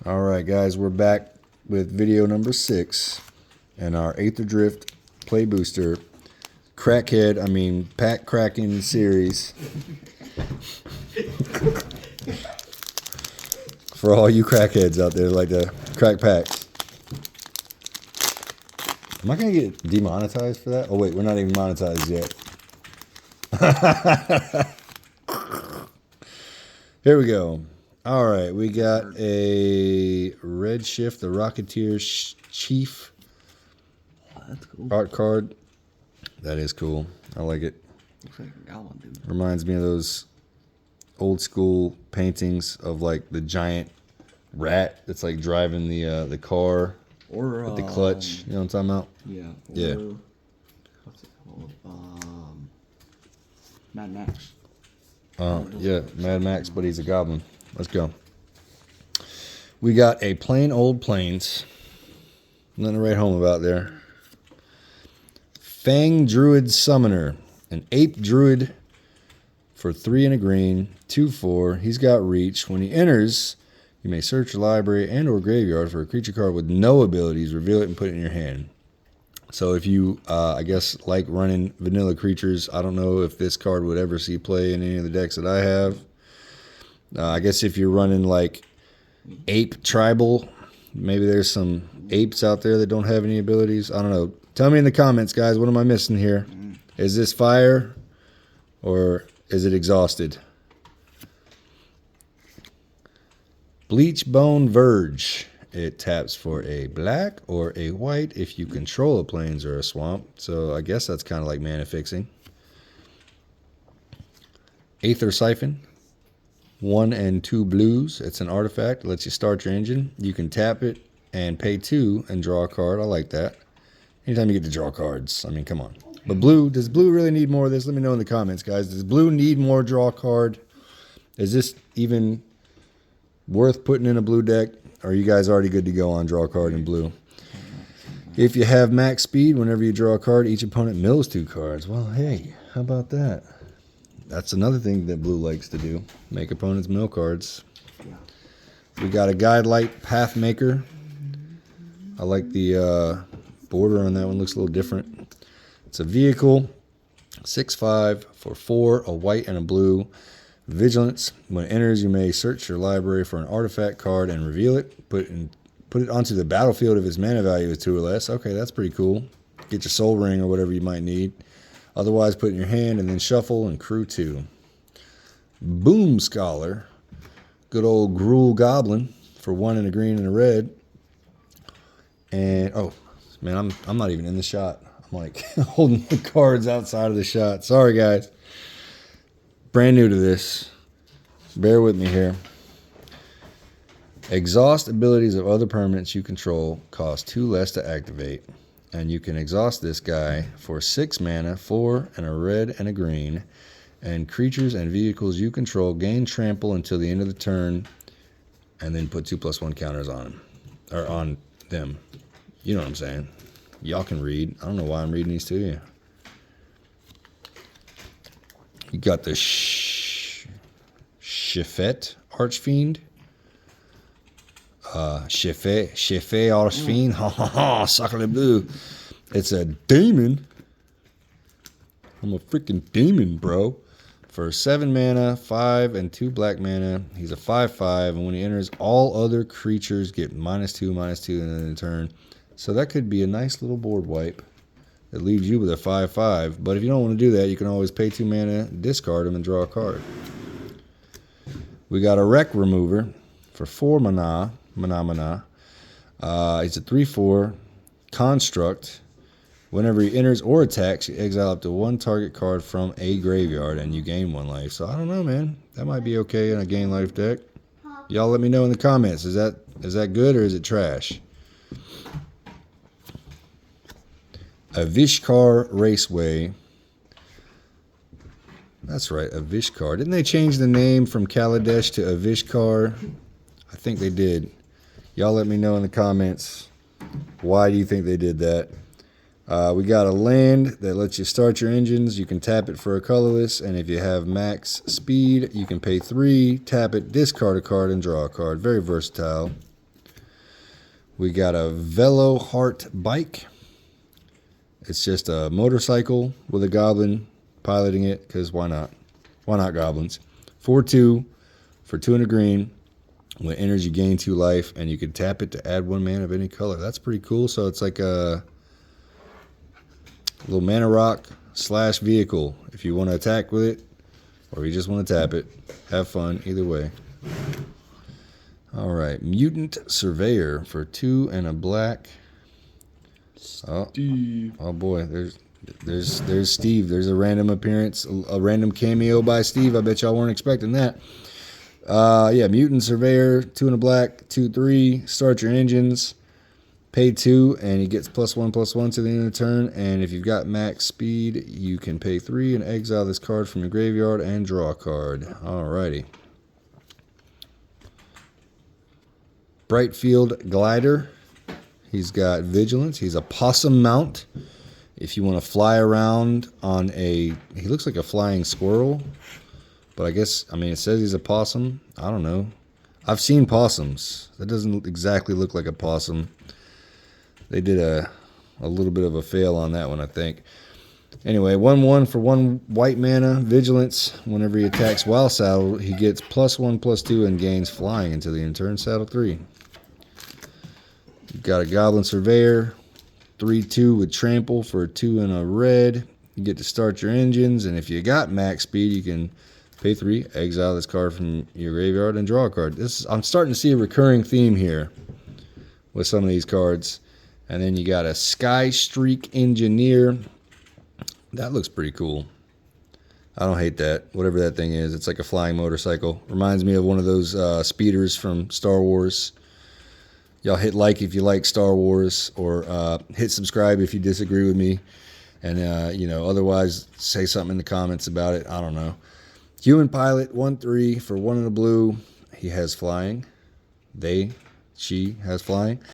All right, guys, we're back with video number 6 and our Aetherdrift Play Booster pack cracking series. For all you crackheads out there like to crack packs. Am I going to get demonetized for that? Oh, wait, we're not even monetized yet. Here we go. All right, we got a Red Shift, the Rocketeer Chief. Oh, that's cool. Art card. That is cool. I like it. Looks like I got one, dude. Reminds me of those old school paintings of like the giant rat that's like driving the car Or with the clutch. You know what I'm talking about? Yeah. Yeah. What's it called? Mad Max. Yeah, Mad Max, but he's a goblin. Let's go. We got a plain old plains. Nothing to write home about there. Fang Druid Summoner. An ape druid for 3 and a green. 2/4. He's got reach. When he enters, you may search your library and or graveyard for a creature card with no abilities. Reveal it and put it in your hand. So if you, I guess, like running vanilla creatures, I don't know if this card would ever see play in any of the decks that I have. I guess if you're running like ape tribal, maybe there's some apes out there that don't have any abilities. I don't know. Tell me in the comments, guys, what am I missing here? Is this fire or is it exhausted? Bleachbone Verge. It taps for a black or a white if you control a plains or a swamp. So I guess that's kind of like mana fixing. Aether Siphon. 1 and 2 blues. It's an artifact. It lets you start your engine. You can tap it and pay 2 and draw a card. I like that. Anytime you get to draw cards. I mean, come on. But blue, does blue really need more of this? Let me know in the comments, guys. Does blue need more draw card? Is this even worth putting in a blue deck? Or are you guys already good to go on draw card in blue? If you have max speed, whenever you draw a card, each opponent mills 2 cards. Well, hey, how about that? That's another thing that blue likes to do. Make opponents mill cards. We got a Guidelight Pathmaker. I like the border on that one. Looks a little different. It's a vehicle. 6/5 for 4, a white and a blue. Vigilance. When it enters, you may search your library for an artifact card and reveal it. Put it onto the battlefield if its mana value is 2 or less. Okay, that's pretty cool. Get your soul ring or whatever you might need. Otherwise, put it in your hand and then shuffle and crew 2. Boom Scholar. Good old Gruul Goblin for 1 and a green and a red. And, oh, man, I'm not even in the shot. I'm like holding the cards outside of the shot. Sorry, guys. Brand new to this. Bear with me here. Exhaust abilities of other permanents you control cost 2 less to activate. And you can exhaust this guy for 6 mana, 4 and a red and a green. And creatures and vehicles you control gain trample until the end of the turn. And then put 2/+1 counters on them. Or on them. You know what I'm saying. Y'all can read. I don't know why I'm reading these to you. You got the Shifet Archfiend. Shifet Archfiend. Ha ha ha. Sacre bleu. It's a demon. I'm a freaking demon, bro. For 7 mana, 5 and 2 black mana. He's a 5/5. And when he enters, all other creatures get -2/-2 in the turn. So that could be a nice little board wipe. It leaves you with a 5/5. But if you don't want to do that, you can always pay 2 mana, discard him, and draw a card. We got a Wreck Remover for 4 mana. It's a 3/4 construct. Whenever he enters or attacks, you exile up to 1 target card from a graveyard, and you gain 1 life. So I don't know, man. That might be okay in a gain life deck. Y'all let me know in the comments. Is that good or is it trash? A Vishkar Raceway. That's right, a Vishkar. Didn't they change the name from Kaladesh to a Vishkar? I think they did. Y'all let me know in the comments. Why do you think they did that? We got a land that lets you start your engines. You can tap it for a colorless, and if you have max speed, you can pay 3, tap it, discard a card, and draw a card. Very versatile. We got a Velo Heart bike. It's just a motorcycle with a goblin piloting it, because why not? Why not goblins? 4/2 for 2 green. When enters, you gain 2 life, and you can tap it to add 1 mana of any color. That's pretty cool. So it's like a little mana rock / vehicle. If you want to attack with it, or you just want to tap it, have fun either way. All right, Mutant Surveyor for 2 and a black. Oh, oh boy, there's Steve. There's a random appearance, a random cameo by Steve. I bet y'all weren't expecting that. Yeah, Mutant Surveyor, 2 and a black, 2/3. Start your engines, pay 2, and he gets +1/+1 to the end of the turn. And if you've got max speed, you can pay 3 and exile this card from your graveyard and draw a card. Alrighty. Brightfield Glider. He's got Vigilance. He's a possum mount. If you want to fly around on he looks like a flying squirrel. But I guess, I mean, it says he's a possum. I don't know. I've seen possums. That doesn't exactly look like a possum. They did a little bit of a fail on that one, I think. Anyway, 1/1 for 1 white mana. Vigilance. Whenever he attacks while saddled, he gets +1/+2 and gains flying until the end of turn. Saddle 3. You've got a Goblin Surveyor. 3/2 with Trample for 2 and a red. You get to start your engines, and if you got max speed, you can pay 3, exile this card from your graveyard, and draw a card. I'm starting to see a recurring theme here with some of these cards. And then you got a Sky Streak Engineer. That looks pretty cool. I don't hate that. Whatever that thing is, it's like a flying motorcycle. Reminds me of one of those speeders from Star Wars. Y'all hit like if you like Star Wars, or hit subscribe if you disagree with me. And, otherwise say something in the comments about it. I don't know. Human Pilot, 1/3 for 1 and a blue. He has flying. She has flying.